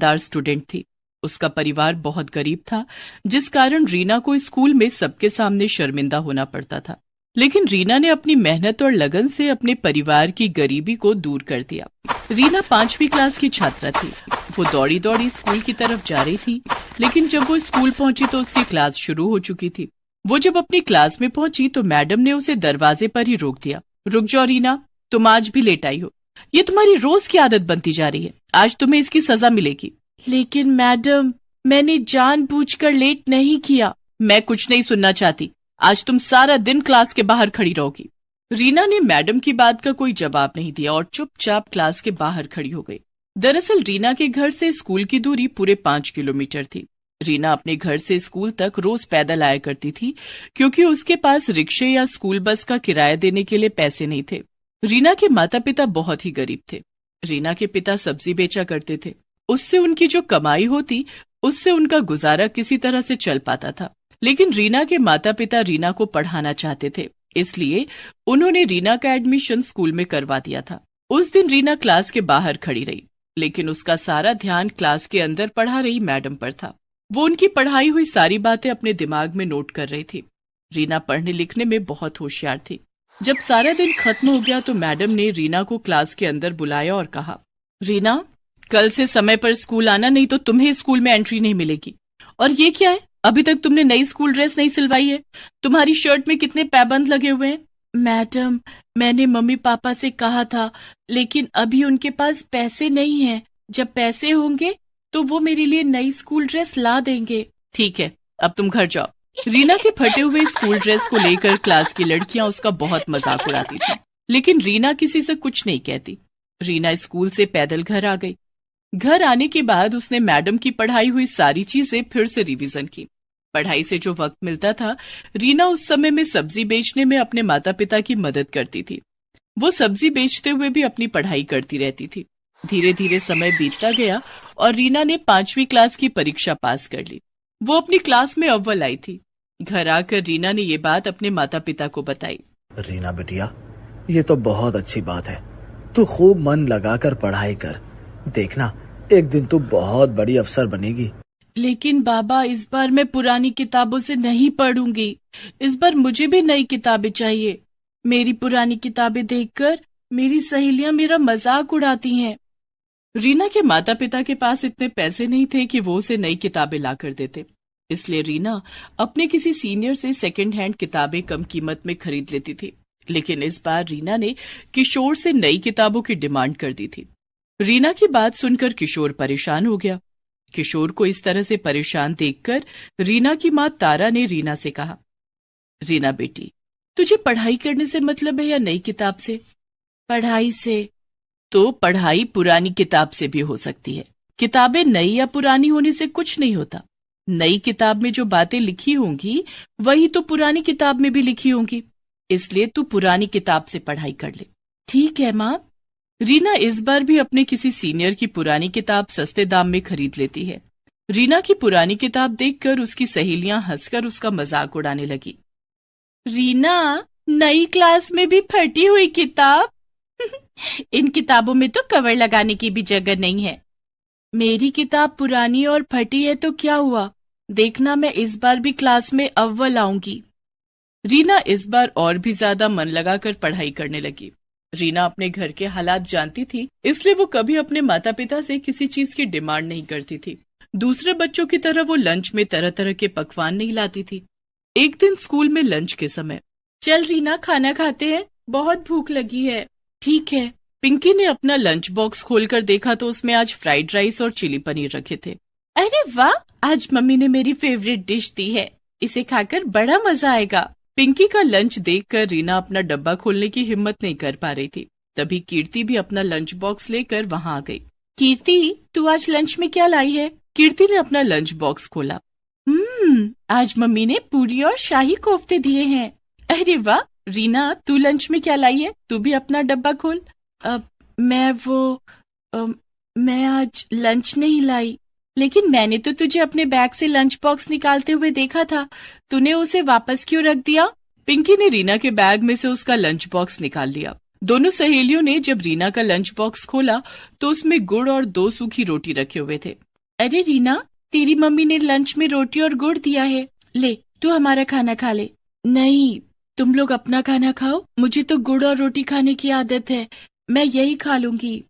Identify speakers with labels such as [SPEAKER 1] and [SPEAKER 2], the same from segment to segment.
[SPEAKER 1] दार स्टूडेंट थी। उसका परिवार बहुत गरीब था, जिस कारण रीना को स्कूल में सबके सामने शर्मिंदा होना पड़ता था। लेकिन रीना ने अपनी मेहनत और लगन से अपने परिवार की गरीबी को दूर कर दिया। रीना 5वीं क्लास की छात्रा थी। वो दौड़ी दौड़ी स्कूल की तरफ जा रही थी, लेकिन जब वो स्कूल पहुंची तो उसकी क्लास शुरू हो चुकी थी। वो जब अपनी क्लास में पहुंची तो मैडम ने उसे दरवाजे पर ही रोक दिया। रुक जाओ रीना, तुम आज भी लेट आई हो। ये तुम्हारी रोज की आदत बनती जा रही है। आज तुम्हें इसकी सजा मिलेगी। लेकिन मैडम, मैंने जानबूझकर लेट नहीं किया। मैं कुछ नहीं सुनना चाहती। आज तुम सारा दिन क्लास के बाहर खड़ी रहोगी। रीना ने मैडम की बात का कोई जवाब नहीं दिया और चुपचाप क्लास के बाहर खड़ी हो गई। दरअसल रीना के घर से स्कूल की दूरी पूरे 5 किलोमीटर थी। रीना अपने घर से स्कूल तक रोज पैदल आया करती थी, क्योंकि उसके पास रिक्शे या स्कूल बस का किराया देने के लिए पैसे नहीं थे। रीना के माता पिता बहुत ही गरीब थे। रीना के पिता सब्जी बेचा करते थे। उससे उनकी जो कमाई होती, उससे उनका गुजारा किसी तरह से चल पाता था। लेकिन रीना के माता पिता रीना को पढ़ाना चाहते थे, इसलिए उन्होंने रीना का एडमिशन स्कूल में करवा दिया था। उस दिन रीना क्लास के बाहर खड़ी रही, लेकिन उसका सारा ध्यान क्लास के अंदर पढ़ा रही मैडम पर था। वो उनकी पढ़ाई हुई सारी बातें अपने दिमाग में नोट कर रही थी। रीना पढ़ने लिखने में बहुत होशियार थी। जब सारा दिन खत्म हो गया तो मैडम ने रीना को क्लास के अंदर बुलाया और कहा, रीना, कल से समय पर स्कूल आना, नहीं तो तुम्हें स्कूल में एंट्री नहीं मिलेगी। और ये क्या है, अभी तक तुमने नई स्कूल ड्रेस नहीं सिलवाई है। तुम्हारी शर्ट में कितने पैबंद लगे हुए हैं। मैडम, मैंने मम्मी पापा से कहा था, लेकिन अभी उनके पास पैसे नहीं हैं। जब पैसे होंगे तो वो मेरे लिए नई स्कूल ड्रेस ला देंगे। ठीक है, अब तुम घर जाओ। रीना के फटे हुए स्कूल ड्रेस को लेकर क्लास की लड़कियां उसका बहुत मजाक उड़ाती थी, लेकिन रीना किसी से कुछ नहीं कहती। रीना स्कूल से पैदल घर आ गई। घर आने के बाद उसने मैडम की पढ़ाई हुई सारी चीजें फिर से रिवीजन की। पढ़ाई से जो वक्त मिलता था, रीना उस समय में सब्जी बेचने में अपने माता पिता की मदद करती थी। वो सब्जी बेचते हुए भी अपनी पढ़ाई करती रहती थी। धीरे धीरे समय बीतता गया और रीना ने 5वीं क्लास की परीक्षा पास कर ली। वो अपनी क्लास में अव्वल आई थी। घर आकर रीना ने ये बात अपने माता पिता को बताई।
[SPEAKER 2] रीना बेटिया, ये तो बहुत अच्छी बात है। तू खूब मन लगाकर पढ़ाई कर। देखना, एक दिन तू बहुत बड़ी अफसर बनेगी।
[SPEAKER 1] लेकिन बाबा, इस बार मैं पुरानी किताबों से नहीं पढ़ूंगी। इस बार मुझे भी नई किताबें चाहिए। मेरी पुरानी किताबें देखकर मेरी सहेलियां मेरा मजाक उड़ाती हैं। रीना के माता पिता के पास इतने पैसे नहीं थे कि वो उसे नई किताबें ला कर देते, इसलिए रीना अपने किसी सीनियर से सेकंड हैंड किताबें कम कीमत में खरीद लेती थी। लेकिन इस बार रीना ने किशोर से नई किताबों की डिमांड कर दी थी। रीना की बात सुनकर किशोर परेशान हो गया। किशोर को इस तरह से परेशान देखकर रीना की माँ तारा ने रीना से कहा, रीना बेटी, तुझे पढ़ाई करने से मतलब है या नई किताब से? पढ़ाई से। तो पढ़ाई पुरानी किताब से भी हो सकती है। किताबें नई या पुरानी होने से कुछ नहीं होता। नई किताब में जो बातें लिखी होंगी वही तो पुरानी किताब में भी लिखी होंगी, इसलिए तू पुरानी किताब से पढ़ाई कर ले। ठीक है माँ। रीना इस बार भी अपने किसी सीनियर की पुरानी किताब सस्ते दाम में खरीद लेती है। रीना की पुरानी किताब देखकर उसकी सहेलियां हंसकर उसका मजाक उड़ाने लगी। रीना, नई क्लास में भी फटी हुई किताब? इन किताबों में तो कवर लगाने की भी जगह नहीं है। मेरी किताब पुरानी और फटी है तो क्या हुआ? देखना, मैं इस बार भी क्लास में अव्वल आऊंगी। रीना इस बार और भी ज्यादा मन लगाकर पढ़ाई करने लगी। रीना अपने घर के हालात जानती थी, इसलिए वो कभी अपने माता पिता से किसी चीज की डिमांड नहीं करती थी। दूसरे बच्चों की तरह वो लंच में तरह तरह के पकवान नहीं लाती थी। एक दिन स्कूल में लंच के समय, चल रीना, खाना खाते हैं, बहुत भूख लगी है। ठीक है। पिंकी ने अपना लंच बॉक्स खोलकर देखा तो उसमें आज फ्राइड राइस और चिली पनीर रखे थे। अरे वाह, आज मम्मी ने मेरी फेवरेट डिश दी है, इसे खाकर बड़ा मजा आएगा। पिंकी का लंच देखकर रीना अपना डब्बा खोलने की हिम्मत नहीं कर पा रही थी। तभी कीर्ति भी अपना लंच बॉक्स लेकर वहां आ गई। कीर्ति, तू आज लंच में क्या लाई है? कीर्ति ने अपना लंच बॉक्स खोला। आज मम्मी ने पूरी और शाही कोफ्ते दिए हैं। अरे वाह। रीना, तू लंच में क्या लाई है? तू भी अपना डब्बा खोल। मैं आज लंच नहीं लाई। लेकिन मैंने तो तुझे अपने बैग से लंच बॉक्स निकालते हुए देखा था, तूने उसे वापस क्यों रख दिया? पिंकी ने रीना के बैग में से उसका लंच बॉक्स निकाल लिया। दोनों सहेलियों ने जब रीना का लंच बॉक्स खोला तो उसमें गुड़ और 2 सूखी रोटी रखे हुए थे। अरे रीना, तेरी मम्मी ने लंच में रोटी और गुड़ दिया है, ले तू हमारा खाना खा ले। नहीं, तुम लोग अपना खाना खाओ, मुझे तो गुड़ और रोटी खाने की आदत है, मैं यही खा लूंगी।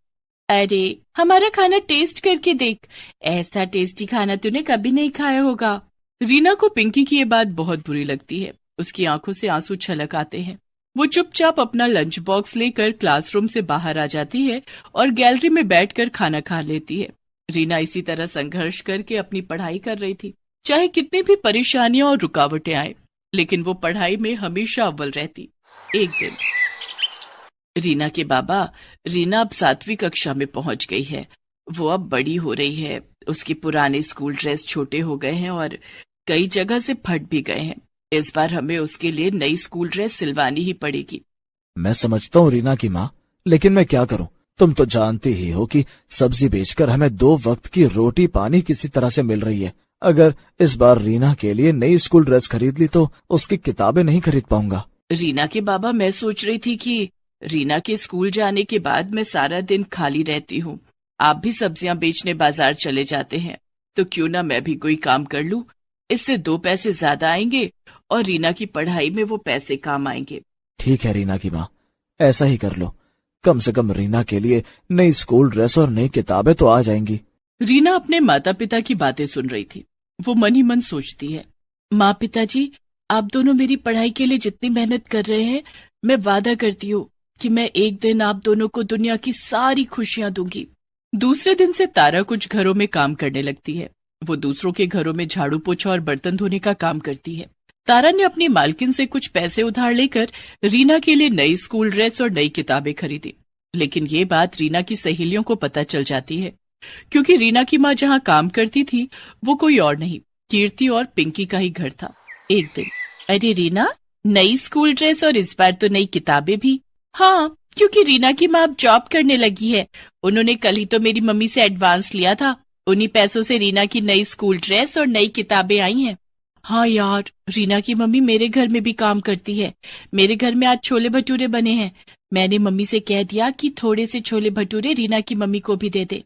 [SPEAKER 1] अरे हमारा खाना टेस्ट करके देख, ऐसा टेस्टी खाना तूने कभी नहीं खाया होगा। रीना को पिंकी की ये बात बहुत बुरी लगती है। उसकी आंखों से आंसू छलक आते हैं। वो चुपचाप अपना लंच बॉक्स लेकर क्लासरूम से बाहर आ जाती है और गैलरी में बैठकर खाना खा लेती है। रीना इसी तरह संघर्ष करके अपनी पढ़ाई कर रही थी। चाहे कितनी भी परेशानियां और रुकावटें आए, लेकिन वो पढ़ाई में हमेशा अव्वल रहती। एक दिन रीना के बाबा, रीना अब 7वीं कक्षा में पहुंच गई है, वो अब बड़ी हो रही है, उसके पुराने स्कूल ड्रेस छोटे हो गए हैं और कई जगह से फट भी गए हैं। इस बार हमें उसके लिए नई स्कूल ड्रेस सिलवानी ही पड़ेगी।
[SPEAKER 2] मैं समझता हूँ रीना की माँ, लेकिन मैं क्या करूँ? तुम तो जानती ही हो कि सब्जी बेचकर हमें 2 वक्त की रोटी पानी किसी तरह से मिल रही है। अगर इस बार रीना के लिए नई स्कूल ड्रेस खरीद ली तो उसकी किताबें नहीं खरीद पाऊंगा।
[SPEAKER 1] रीना के बाबा, मैं सोच रही थी कि रीना के स्कूल जाने के बाद मैं सारा दिन खाली रहती हूँ, आप भी सब्जियां बेचने बाजार चले जाते हैं, तो क्यों ना मैं भी कोई काम कर लूं, इससे 2 पैसे ज्यादा आएंगे और रीना की पढ़ाई में वो पैसे काम आएंगे।
[SPEAKER 2] ठीक है रीना की माँ, ऐसा ही कर लो। कम से कम रीना के लिए नई स्कूल ड्रेस और नई किताबें तो आ जाएंगी।
[SPEAKER 1] रीना अपने माता पिता की बातें सुन रही थी। वो मन ही मन सोचती है, माँ पिताजी, आप दोनों मेरी पढ़ाई के लिए जितनी मेहनत कर रहे हैं, मैं वादा करती हूँ कि मैं एक दिन आप दोनों को दुनिया की सारी खुशियां दूंगी। दूसरे दिन से तारा कुछ घरों में काम करने लगती है। वो दूसरों के घरों में झाड़ू पोछा और बर्तन धोने का काम करती है। तारा ने अपनी मालकिन से कुछ पैसे उधार लेकर रीना के लिए नई स्कूल ड्रेस और नई किताबें खरीदी। लेकिन ये बात रीना की सहेलियों को पता चल जाती है, क्योंकि रीना की माँ जहाँ काम करती थी वो कोई और नहीं, कीर्ति और पिंकी का ही घर था। एक दिन, अरे रीना, नई स्कूल ड्रेस और इस बार तो नई किताबें भी। हाँ, क्योंकि रीना की माँ अब जॉब करने लगी है, उन्होंने कल ही तो मेरी मम्मी से एडवांस लिया था, उन्हीं पैसों से रीना की नई स्कूल ड्रेस और नई किताबें आई हैं। हाँ यार, रीना की मम्मी मेरे घर में भी काम करती है। मेरे घर में आज छोले भटूरे बने हैं। मैंने मम्मी से कह दिया कि थोड़े से छोले भटूरे रीना की मम्मी को भी दे दे।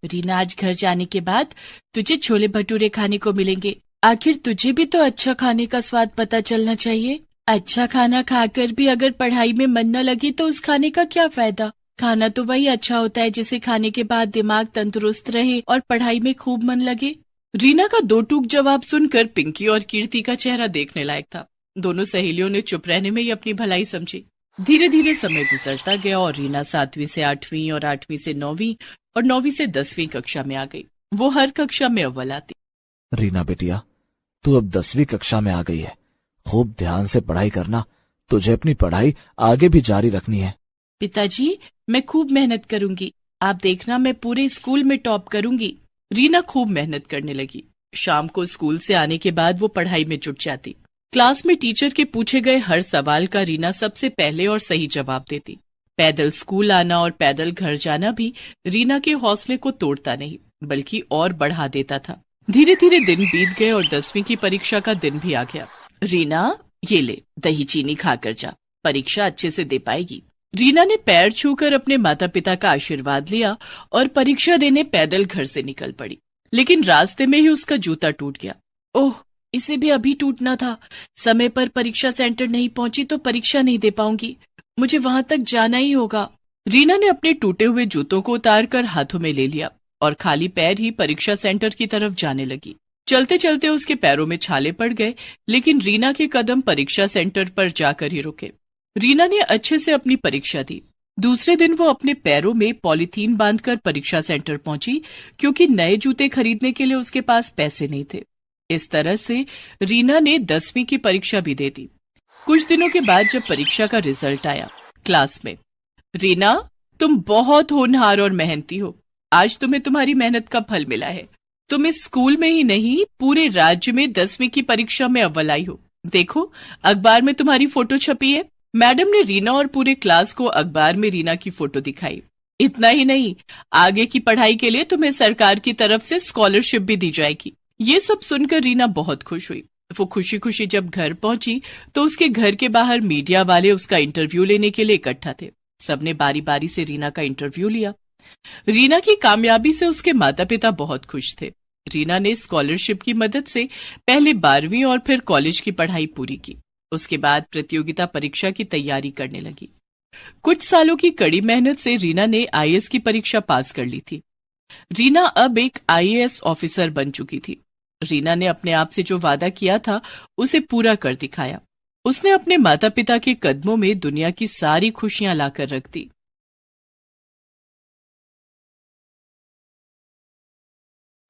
[SPEAKER 1] रीना, आज घर जाने के बाद तुझे छोले भटूरे खाने को मिलेंगे। आखिर तुझे भी तो अच्छा खाने का स्वाद पता चलना चाहिए। अच्छा खाना खाकर भी अगर पढ़ाई में मन न लगे तो उस खाने का क्या फायदा। खाना तो वही अच्छा होता है जिसे खाने के बाद दिमाग तंदुरुस्त रहे और पढ़ाई में खूब मन लगे। रीना का 2 टूक जवाब सुनकर पिंकी और कीर्ति का चेहरा देखने लायक था। दोनों सहेलियों ने चुप रहने में ही अपनी भलाई समझी। धीरे धीरे समय गुजरता गया और रीना 7वीं से 8वीं और 8वीं से 9वीं और 9वीं से 10वीं कक्षा में आ गई। वो हर कक्षा में अव्वल आती।
[SPEAKER 2] रीना बेटिया, तू अब 10वीं कक्षा में आ गई है। खूब ध्यान से पढ़ाई करना, तुझे अपनी पढ़ाई आगे भी जारी रखनी है।
[SPEAKER 1] पिताजी, मैं खूब मेहनत करूंगी, आप देखना मैं पूरे स्कूल में टॉप करूंगी। रीना खूब मेहनत करने लगी। शाम को स्कूल से आने के बाद वो पढ़ाई में जुट जाती। क्लास में टीचर के पूछे गए हर सवाल का रीना सबसे पहले और सही जवाब देती। पैदल स्कूल आना और पैदल घर जाना भी रीना के हौसले को तोड़ता नहीं, बल्कि और बढ़ा देता था। धीरे धीरे दिन बीत गए और 10वीं की परीक्षा का दिन भी आ गया। रीना, ये ले, दही चीनी खाकर जा, परीक्षा अच्छे से दे पाएगी। रीना ने पैर छूकर अपने माता पिता का आशीर्वाद लिया और परीक्षा देने पैदल घर से निकल पड़ी। लेकिन रास्ते में ही उसका जूता टूट गया। ओह, इसे भी अभी टूटना था। समय पर परीक्षा सेंटर नहीं पहुंची तो परीक्षा नहीं दे पाऊंगी, मुझे वहां तक जाना ही होगा। रीना ने अपने टूटे हुए जूतों को उतारकर हाथों में ले लिया और खाली पैर ही परीक्षा सेंटर की तरफ जाने लगी। चलते चलते उसके पैरों में छाले पड़ गए, लेकिन रीना के कदम परीक्षा सेंटर पर जाकर ही रुके। रीना ने अच्छे से अपनी परीक्षा दी। दूसरे दिन वो अपने पैरों में पॉलीथीन बांधकर परीक्षा सेंटर पहुंची, क्योंकि नए जूते खरीदने के लिए उसके पास पैसे नहीं थे। इस तरह से रीना ने 10वीं की परीक्षा भी दे दी। कुछ दिनों के बाद जब परीक्षा का रिजल्ट आया, क्लास में, रीना, तुम बहुत होनहार और मेहनती हो। आज तुम्हें तुम्हारी मेहनत का फल मिला है। तुम इस स्कूल में ही नहीं, पूरे राज्य में 10वीं की परीक्षा में अव्वल आई हो। देखो, अखबार में तुम्हारी फोटो छपी है। मैडम ने रीना और पूरे क्लास को अखबार में रीना की फोटो दिखाई। इतना ही नहीं, आगे की पढ़ाई के लिए तुम्हें सरकार की तरफ से स्कॉलरशिप भी दी जाएगी। ये सब सुनकर रीना बहुत खुश हुई। वो खुशी खुशी जब घर पहुंची तो उसके घर के बाहर मीडिया वाले उसका इंटरव्यू लेने के लिए इकट्ठा थे। सबने बारी बारी से रीना का इंटरव्यू लिया। रीना की कामयाबी से उसके माता पिता बहुत खुश थे। रीना ने स्कॉलरशिप की मदद से पहले 12वीं और फिर कॉलेज की पढ़ाई पूरी की। उसके बाद प्रतियोगिता परीक्षा की तैयारी करने लगी। कुछ सालों की कड़ी मेहनत से रीना ने आईएएस की परीक्षा पास कर ली थी। रीना अब एक आईएएस ऑफिसर बन चुकी थी। रीना ने अपने आप से जो वादा किया था उसे पूरा कर दिखाया। उसने अपने माता पिता के कदमों में दुनिया की सारी खुशियां लाकर रख दी।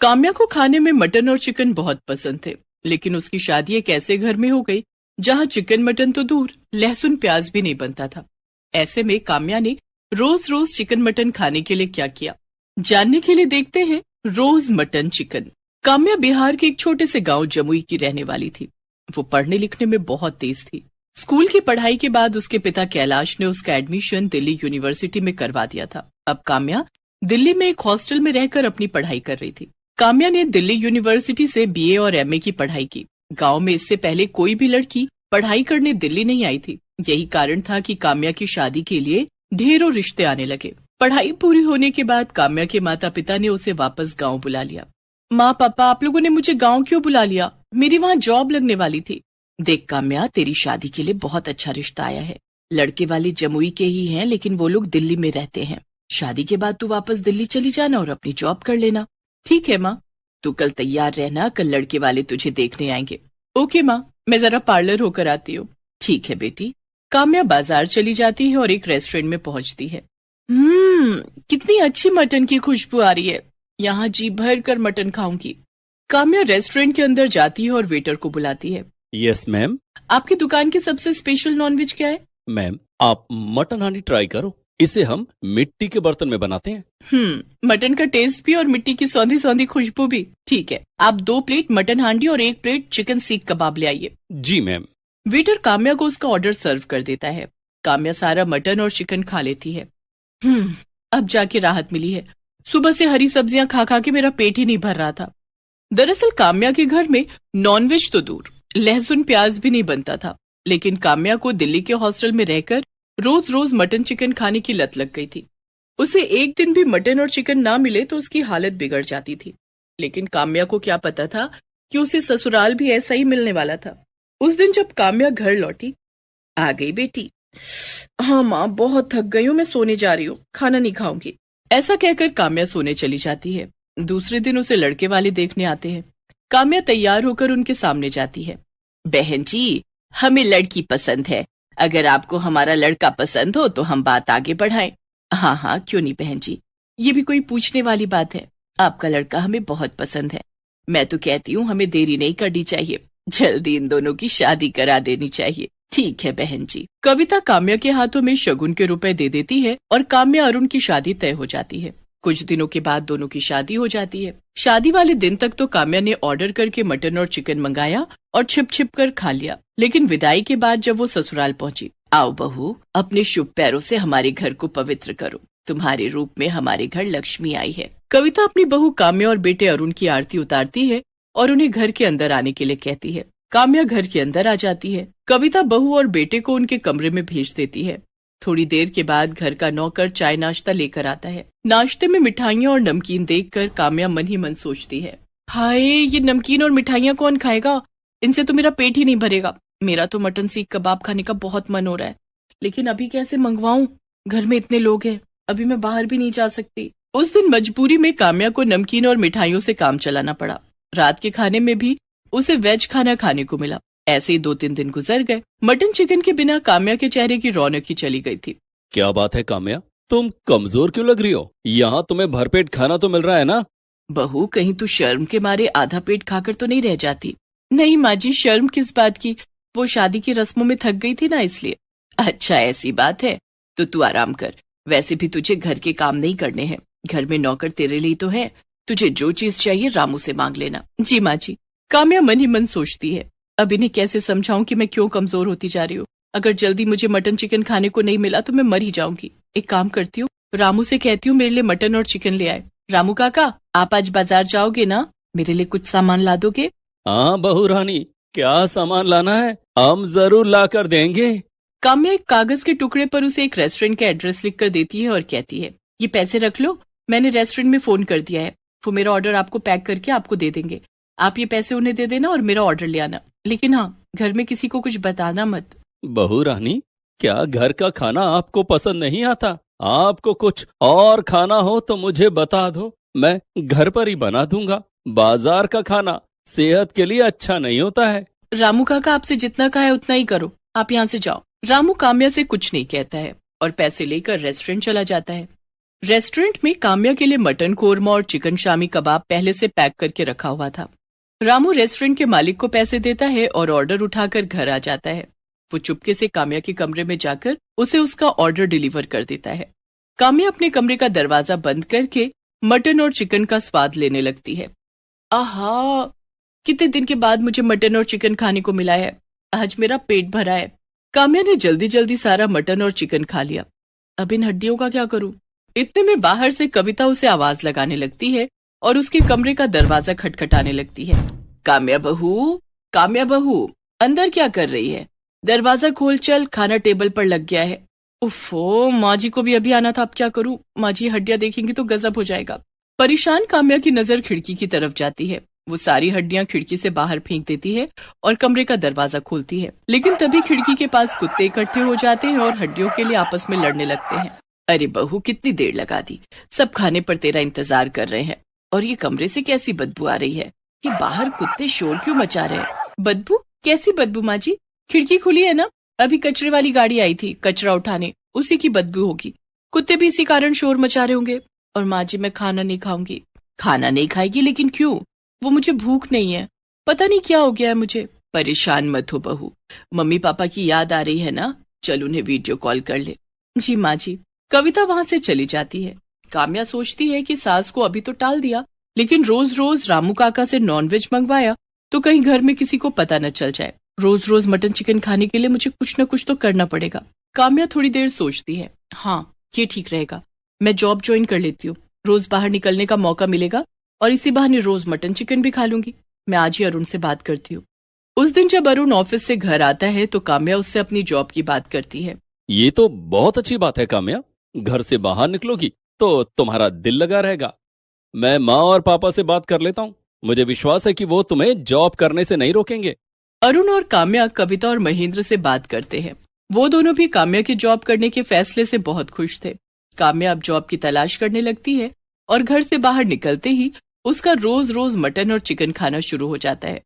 [SPEAKER 1] काम्या को खाने में मटन और चिकन बहुत पसंद थे, लेकिन उसकी शादी एक ऐसे घर में हो गई जहां चिकन मटन तो दूर, लहसुन प्याज भी नहीं बनता था। ऐसे में काम्या ने रोज रोज चिकन मटन खाने के लिए क्या किया, जानने के लिए देखते हैं रोज मटन चिकन। काम्या बिहार के एक छोटे से गांव जमुई की रहने वाली थी। वो पढ़ने लिखने में बहुत तेज थी। स्कूल की पढ़ाई के बाद उसके पिता कैलाश ने उसका एडमिशन दिल्ली यूनिवर्सिटी में करवा दिया था। अब काम्या दिल्ली में एक हॉस्टल में रहकर अपनी पढ़ाई कर रही थी। काम्या ने दिल्ली यूनिवर्सिटी से बीए और एमए की पढ़ाई की। गांव में इससे पहले कोई भी लड़की पढ़ाई करने दिल्ली नहीं आई थी। यही कारण था कि काम्या की शादी के लिए ढेरों रिश्ते आने लगे। पढ़ाई पूरी होने के बाद काम्या के माता पिता ने उसे वापस गांव बुला लिया। माँ पापा, आप लोगों ने मुझे गांव क्यों बुला लिया? मेरी वहाँ जॉब लगने वाली थी। देख काम्या, तेरी शादी के लिए बहुत अच्छा रिश्ता आया है। लड़के वाले जमुई के ही हैं, लेकिन वो लोग दिल्ली में रहते हैं। शादी के बाद तू वापस दिल्ली चली जाना और अपनी जॉब कर लेना। ठीक है माँ, तू कल तैयार रहना, कल लड़के वाले तुझे देखने आएंगे। ओके माँ, मैं जरा पार्लर होकर आती हूँ। ठीक है बेटी। काम्या बाजार चली जाती है और एक रेस्टोरेंट में पहुंचती है। कितनी अच्छी मटन की खुशबू आ रही है। यहाँ जी भर कर मटन खाऊंगी। काम्या रेस्टोरेंट के अंदर जाती है और वेटर को बुलाती है।
[SPEAKER 3] Yes ma'am.
[SPEAKER 1] आपकी दुकान की सबसे स्पेशल नॉनवेज क्या है?
[SPEAKER 3] मैम, आप मटन हांडी ट्राई करो। इसे हम मिट्टी के बर्तन में बनाते हैं।
[SPEAKER 1] मटन का टेस्ट भी और मिट्टी की सौंधी सौंधी खुशबू भी। ठीक है, आप 2 प्लेट मटन हांडी और 1 प्लेट चिकन सीख कबाब ले आइए।
[SPEAKER 3] जी मैम।
[SPEAKER 1] वेटर काम्या को उसका ऑर्डर सर्व कर देता है। काम्या सारा मटन और चिकन खा लेती है। अब जाके राहत मिली है। सुबह से हरी सब्जियां खा खा के मेरा पेट ही नहीं भर रहा था। दरअसल काम्या के घर में नॉनवेज तो दूर, लहसुन प्याज भी नहीं बनता था, लेकिन काम्या को दिल्ली के हॉस्टल में रहकर रोज रोज मटन चिकन खाने की लत लग गई थी। उसे एक दिन भी मटन और चिकन ना मिले तो उसकी हालत बिगड़ जाती थी। लेकिन काम्या को क्या पता था कि उसे ससुराल भी ऐसा ही मिलने वाला था। उस दिन जब काम्या घर लौटी, आ गई बेटी। हाँ माँ, बहुत थक गई हूँ, मैं सोने जा रही हूँ, खाना नहीं खाऊंगी। ऐसा कहकर काम्या सोने चली जाती है। दूसरे दिन उसे लड़के वाले देखने आते हैं। काम्या तैयार होकर उनके सामने जाती है। बहन जी, हमें लड़की पसंद है। अगर आपको हमारा लड़का पसंद हो तो हम बात आगे बढ़ाएं। हाँ हाँ, क्यों नहीं बहन जी, ये भी कोई पूछने वाली बात है। आपका लड़का हमें बहुत पसंद है। मैं तो कहती हूँ हमें देरी नहीं करनी चाहिए, जल्दी इन दोनों की शादी करा देनी चाहिए। ठीक है बहन जी। कविता काम्या के हाथों में शगुन के रुपए दे देती है और काम्या अरुण की शादी तय हो जाती है। कुछ दिनों के बाद दोनों की शादी हो जाती है। शादी वाले दिन तक तो काम्या ने ऑर्डर करके मटन और चिकन मंगाया और छिप छिप कर खा लिया। लेकिन विदाई के बाद जब वो ससुराल पहुंची, आओ बहू, अपने शुभ पैरों से हमारे घर को पवित्र करो। तुम्हारे रूप में हमारे घर लक्ष्मी आई है। कविता अपनी बहू काम्या और बेटे अरुण की आरती उतारती है और उन्हें घर के अंदर आने के लिए कहती है। काम्या घर के अंदर आ जाती है। कविता बहू और बेटे को उनके कमरे में भेज देती है। थोड़ी देर के बाद घर का नौकर चाय नाश्ता लेकर आता है। नाश्ते में मिठाइयाँ और नमकीन देखकर काम्या मन ही मन सोचती है, हाय, ये नमकीन और मिठाइयाँ कौन खाएगा? इनसे तो मेरा पेट ही नहीं भरेगा। मेरा तो मटन सीख कबाब खाने का बहुत मन हो रहा है, लेकिन अभी कैसे मंगवाऊं? घर में इतने लोग हैं, अभी मैं बाहर भी नहीं जा सकती। उस दिन मजबूरी में काम्या को नमकीन और मिठाइयों से काम चलाना पड़ा। रात के खाने में भी उसे वेज खाना खाने को मिला। ऐसे ही 2-3 दिन गुजर गए। मटन चिकन के बिना काम्या के चेहरे की रौनक ही चली गई थी।
[SPEAKER 3] क्या बात है काम्या, तुम कमजोर क्यों लग रही हो? यहाँ तुम्हें भरपेट खाना तो मिल रहा है ना?
[SPEAKER 1] बहू, कहीं तू शर्म के मारे आधा पेट खाकर तो नहीं रह जाती? नहीं माँ जी, शर्म किस बात की, वो शादी की रस्मों में थक गई थी ना, इसलिए। अच्छा ऐसी बात है, तो तू आराम कर। वैसे भी तुझे घर के काम नहीं करने हैं, घर में नौकर तेरे लिए तो है। तुझे जो चीज चाहिए रामू से मांग लेना। जी माँ जी। काम्या मन ही मन सोचती है, अब इन्हें कैसे समझाऊं कि मैं क्यों कमजोर होती जा रही हूँ। अगर जल्दी मुझे मटन चिकन खाने को नहीं मिला तो मैं मर ही जाऊंगी। एक काम करती हूँ, रामू से कहती हूँ मेरे लिए मटन और चिकन ले आए। रामू काका, आप आज बाजार जाओगे ना? मेरे लिए कुछ सामान ला दोगे?
[SPEAKER 3] हाँ बहू रानी, क्या सामान लाना है? हम जरूर ला कर देंगे।
[SPEAKER 1] काम्या एक कागज के टुकड़े पर उसे एक रेस्टोरेंट का एड्रेस लिख कर देती है और कहती है, ये पैसे रख लो, मैंने रेस्टोरेंट में फोन कर दिया है। वो मेरा ऑर्डर आपको पैक करके आपको दे देंगे। आप ये पैसे उन्हें दे देना और मेरा ऑर्डर ले आना, लेकिन हाँ, घर में किसी को कुछ बताना मत।
[SPEAKER 3] बहू रानी, क्या घर का खाना आपको पसंद नहीं आता? आपको कुछ और खाना हो तो मुझे बता दो, मैं घर पर ही बना दूंगा। बाजार का खाना सेहत के लिए अच्छा नहीं होता है।
[SPEAKER 1] रामू काका आपसे जितना कहा है उतना ही करो, आप यहाँ से जाओ। रामू काम्या से कुछ नहीं कहता है और पैसे लेकर रेस्टोरेंट चला जाता है। रेस्टोरेंट में काम्या के लिए मटन कोरमा और चिकन शामी कबाब पहले से पैक करके रखा हुआ था। रामू रेस्टोरेंट के मालिक को पैसे देता है और ऑर्डर उठाकर घर आ जाता है। वो चुपके से काम्या के कमरे में जाकर उसे उसका ऑर्डर डिलीवर कर देता है। काम्या अपने कमरे का दरवाजा बंद करके मटन और चिकन का स्वाद लेने लगती है। आहा, कितने दिन के बाद मुझे मटन और चिकन खाने को मिला है। आज मेरा पेट भरा है। काम्या ने जल्दी जल्दी सारा मटन और चिकन खा लिया। अब इन हड्डियों का क्या करूं? इतने में बाहर से कविता उसे आवाज लगाने लगती है और उसके कमरे का दरवाजा खटखटाने लगती है। काम्या बहू, काम्या बहू, अंदर क्या कर रही है? दरवाजा खोल चल, खाना टेबल पर लग गया है। उफ़ो, माँ जी को भी अभी आना था, अब क्या करूं? माँ जी हड्डियां देखेंगी तो गजब हो जाएगा। परेशान काम्या की नजर खिड़की की तरफ जाती है। वो सारी हड्डियां खिड़की से बाहर फेंक देती है और कमरे का दरवाजा खोलती है, लेकिन तभी खिड़की के पास कुत्ते इकट्ठे हो जाते हैं और हड्डियों के लिए आपस में लड़ने लगते हैं। अरे बहू, कितनी देर लगा दी, सब खाने पर तेरा इंतजार कर रहे हैं। और ये कमरे से कैसी बदबू आ रही है? कि बाहर कुत्ते शोर क्यों मचा रहे हैं? बदबू? कैसी बदबू माँ जी? खिड़की खुली है ना, अभी कचरे वाली गाड़ी आई थी कचरा उठाने, उसी की बदबू होगी। कुत्ते भी इसी कारण शोर मचा रहे होंगे। और माँ जी, मैं खाना नहीं खाऊंगी। खाना नहीं खाएगी? लेकिन क्यों? वो मुझे भूख नहीं है, पता नहीं क्या हो गया है मुझे। परेशान मत हो बहू, मम्मी पापा की याद आ रही है ना, चल उन्हें वीडियो कॉल कर ले। जी माँ जी। कविता वहां से चली जाती है। काम्या सोचती है कि सास को अभी तो टाल दिया, लेकिन रोज रोज रामू काका से नॉनवेज मंगवाया तो कहीं घर में किसी को पता न चल जाए। रोज रोज मटन चिकन खाने के लिए मुझे कुछ न कुछ तो करना पड़ेगा। काम्या थोड़ी देर सोचती है। हाँ, ये ठीक रहेगा, मैं जॉब ज्वाइन कर लेती हूँ, रोज बाहर निकलने का मौका मिलेगा और इसी बहाने रोज मटन चिकन भी खा लूंगी। मैं आज ही अरुण से बात करती हूँ। उस दिन जब अरुण ऑफिस से घर आता है तो काम्या उससे अपनी जॉब की बात करती है।
[SPEAKER 3] ये तो बहुत अच्छी बात है काम्या, घर से बाहर निकलोगी तो तुम्हारा दिल लगा रहेगा। मैं माँ और पापा से बात कर लेता हूँ, मुझे विश्वास है कि वो तुम्हें जॉब करने से नहीं रोकेंगे।
[SPEAKER 1] अरुण और काम्या कविता और महेंद्र से बात करते हैं। वो दोनों भी काम्या की जॉब करने के फैसले से बहुत खुश थे। काम्या अब जॉब की तलाश करने लगती है और घर से बाहर निकलते ही उसका रोज रोज मटन और चिकन खाना शुरू हो जाता है।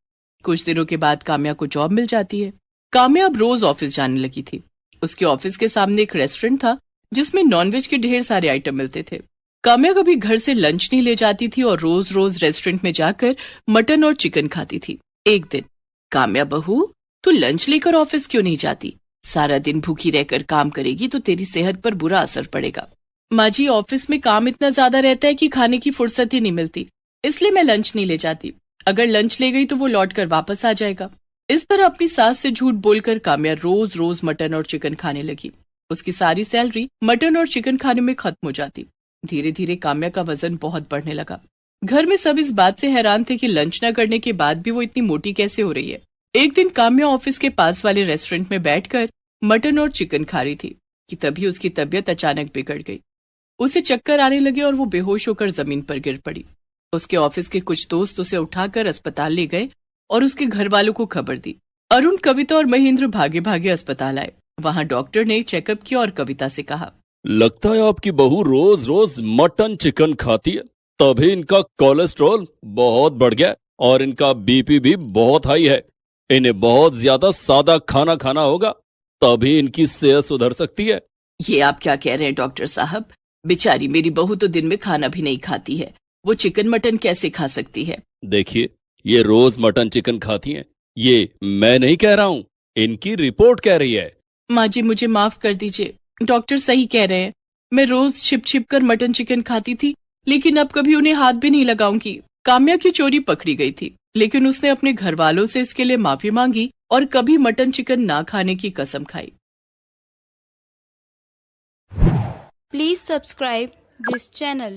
[SPEAKER 1] कुछ दिनों के बाद काम्या को जॉब मिल जाती है। काम्या अब रोज ऑफिस जाने लगी थी। उसके ऑफिस के सामने एक रेस्टोरेंट था जिसमें नॉनवेज के ढेर सारे आइटम मिलते थे। काम्या कभी घर से लंच नहीं ले जाती थी और रोज रोज रेस्टोरेंट में जाकर मटन और चिकन खाती थी। एक दिन, काम्या बहू, तू लंच लेकर ऑफिस क्यों नहीं जाती? सारा दिन भूखी रहकर काम करेगी तो तेरी सेहत पर बुरा असर पड़ेगा। माँ जी, ऑफिस में काम इतना ज्यादा रहता है कि खाने की फुर्सत ही नहीं मिलती, इसलिए मैं लंच नहीं ले जाती। अगर लंच ले गई तो वो लौट कर वापस आ जाएगा। इस तरह अपनी सास से झूठ बोलकर काम्या रोज रोज मटन और चिकन खाने लगी। उसकी सारी सैलरी मटन और चिकन खाने में खत्म हो जाती। धीरे धीरे काम्या का वजन बहुत बढ़ने लगा। घर में सब इस बात से हैरान थे कि लंच न करने के बाद भी वो इतनी मोटी कैसे हो रही है। एक दिन काम्या ऑफिस के पास वाले रेस्टोरेंट में बैठकर मटन और चिकन खा रही थी कि तभी उसकी तबीयत अचानक बिगड़ गई। उसे चक्कर आने लगे और वो बेहोश होकर जमीन पर गिर पड़ी। उसके ऑफिस के कुछ दोस्त उसे उठाकर अस्पताल ले गए और उसके घर वालों को खबर दी। अरुण, कविता और महेंद्र भागे भागे अस्पताल आए। वहां डॉक्टर ने चेकअप किया और कविता से कहा,
[SPEAKER 3] लगता है आपकी बहू रोज रोज मटन चिकन खाती है, तभी इनका कोलेस्ट्रॉल बहुत बढ़ गया है और इनका बीपी भी बहुत हाई है। इन्हें बहुत ज्यादा सादा खाना खाना होगा, तभी इनकी सेहत सुधर सकती है।
[SPEAKER 1] ये आप क्या कह रहे हैं डॉक्टर साहब? बेचारी मेरी बहू तो दिन में खाना भी नहीं खाती है, वो चिकन मटन कैसे खा सकती है?
[SPEAKER 3] देखिए, ये रोज मटन चिकन खाती हैं, ये मैं नहीं कह रहा हूँ, इनकी रिपोर्ट कह रही है।
[SPEAKER 1] माँ जी, मुझे माफ कर दीजिए, डॉक्टर सही कह रहे हैं। मैं रोज छिप छिप कर मटन चिकन खाती थी, लेकिन अब कभी उन्हें हाथ भी नहीं लगाऊंगी। काम्या की चोरी पकड़ी गई थी, लेकिन उसने अपने घर वालों से इसके लिए माफी मांगी और कभी मटन चिकन ना खाने की कसम खाई।
[SPEAKER 4] Please subscribe this channel.